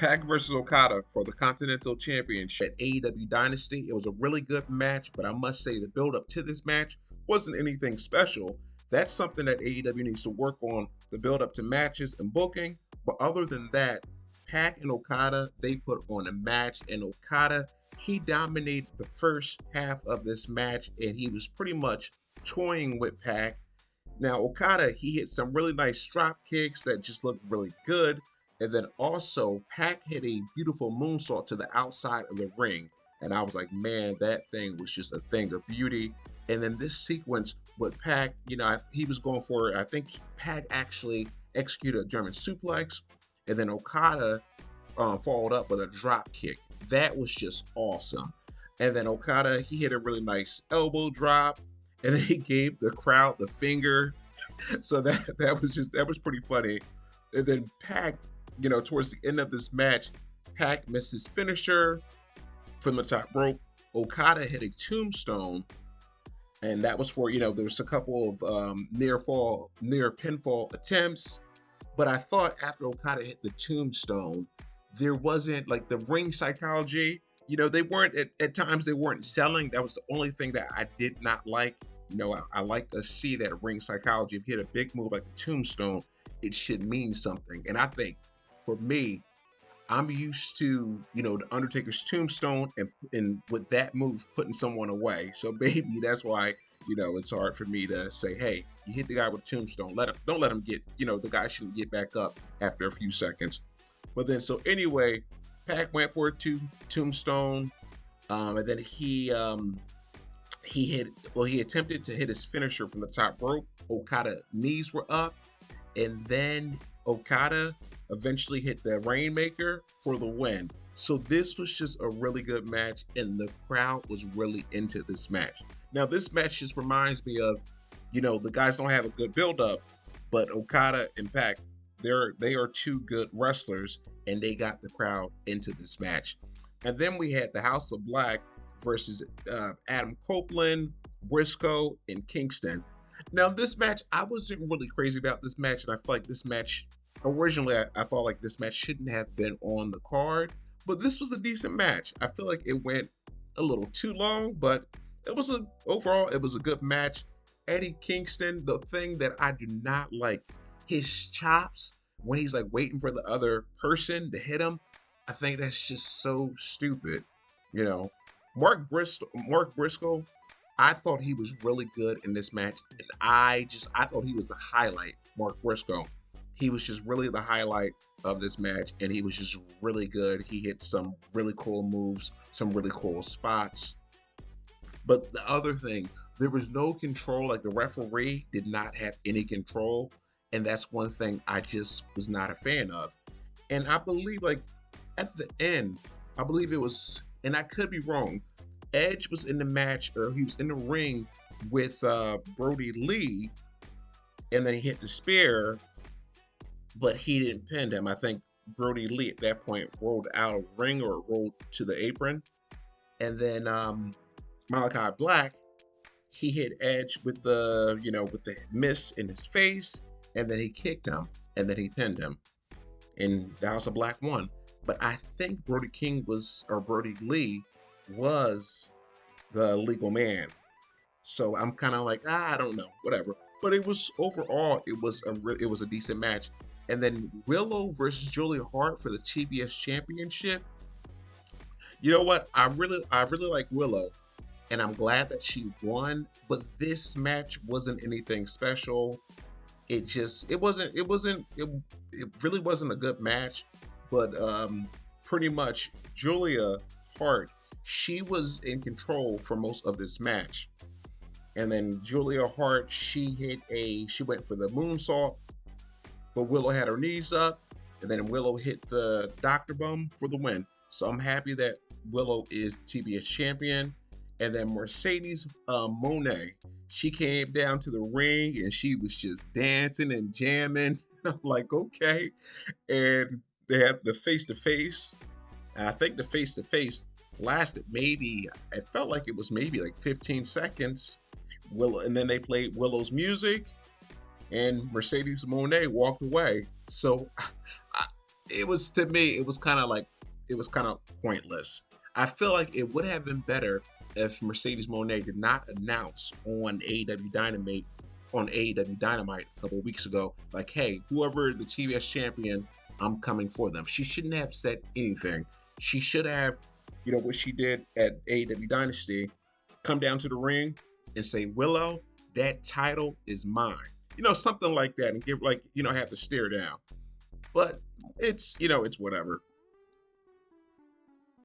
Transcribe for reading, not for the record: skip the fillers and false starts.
Pac versus Okada for the Continental Championship at AEW Dynasty. It was a really good match, but I must say the build up to this match wasn't anything special. That's something that AEW needs to work on, the build up to matches and booking. But other than that, Pac and Okada, they put on a match, and Okada, he dominated the first half of this match, and he was pretty much toying with Pac. Now, Okada, he hit some really nice drop kicks that just looked really good. And then also, Pac hit a beautiful moonsault to the outside of the ring. And I was like, man, that thing was just a thing of beauty. And then this sequence with Pac, he was going for, I think Pac actually executed a German suplex. And then Okada followed up with a drop kick. That was just awesome. And then Okada, he hit a really nice elbow drop. And then he gave the crowd the finger. So that was pretty funny. And then Pac, towards the end of this match, Pac missed his finisher from the top rope. Okada hit a tombstone, and that was for, there was a couple of near pinfall attempts. But I thought after Okada hit the tombstone, there wasn't like the ring psychology. They weren't, at times they weren't selling. That was the only thing that I did not like. I like to see that ring psychology. If you hit a big move like the tombstone, it should mean something. And I think for me, I'm used to, the Undertaker's tombstone and with that move putting someone away. So maybe that's why, it's hard for me to say, hey, you hit the guy with a tombstone. Don't let him get, the guy shouldn't get back up after a few seconds. But then, so anyway, Pac went for a tombstone. And then he attempted to hit his finisher from the top rope. Okada knees were up. And then Okada eventually hit the Rainmaker for the win. So this was just a really good match, and the crowd was really into this match. Now, this match just reminds me of, the guys don't have a good build-up, but Okada and Pac, they are two good wrestlers, and they got the crowd into this match. And then we had the House of Black versus Adam Copeland, Briscoe, and Kingston. Now, this match, I wasn't really crazy about this match, and I feel like this match, originally, I thought like this match shouldn't have been on the card, but this was a decent match. I feel like it went a little too long, but overall, it was a good match. Eddie Kingston, the thing that I do not like, his chops, when he's like waiting for the other person to hit him, I think that's just so stupid. Mark Briscoe, I thought he was really good in this match, and I thought he was the highlight. Mark Briscoe, he was just really the highlight of this match, and he was just really good. He hit some really cool moves, some really cool spots. But the other thing, there was no control. Like, the referee did not have any control, and that's one thing I just was not a fan of. And I believe, like, at the end, I believe it was, and I could be wrong, Edge was in the match, or he was in the ring with Brody Lee, and then he hit the spear, but he didn't pin him. I think Brody Lee at that point rolled out of the ring or rolled to the apron. And then Malachi Black, he hit Edge with the miss in his face, and then he kicked him, and then he pinned him. And the House of Black won. But I think Brody Lee was the legal man. So I'm kind of like, I don't know, whatever. But it was overall, it was a decent match. And then Willow versus Julia Hart for the TBS Championship. You know what? I really like Willow, and I'm glad that she won. But this match wasn't anything special. It really wasn't a good match. But pretty much Julia Hart, she was in control for most of this match. And then Julia Hart, she went for the moonsault, but Willow had her knees up, and then Willow hit the Dr. Bum for the win. So I'm happy that Willow is TBS champion. And then Mercedes Monae, she came down to the ring and she was just dancing and jamming. I'm like, okay. And they had the face-to-face. And I think the face-to-face lasted it felt like it was maybe like 15 seconds. And then they played Willow's music, and Mercedes Monae walked away. So it was, to me, it was kind of pointless. I feel like it would have been better if Mercedes Moné did not announce on AEW Dynamite a couple of weeks ago, like, hey, whoever the TBS champion, I'm coming for them. She shouldn't have said anything. She should have, what she did at AEW Dynasty, come down to the ring and say, Willow, that title is mine. Something like that, and give, have to stare down. But it's whatever.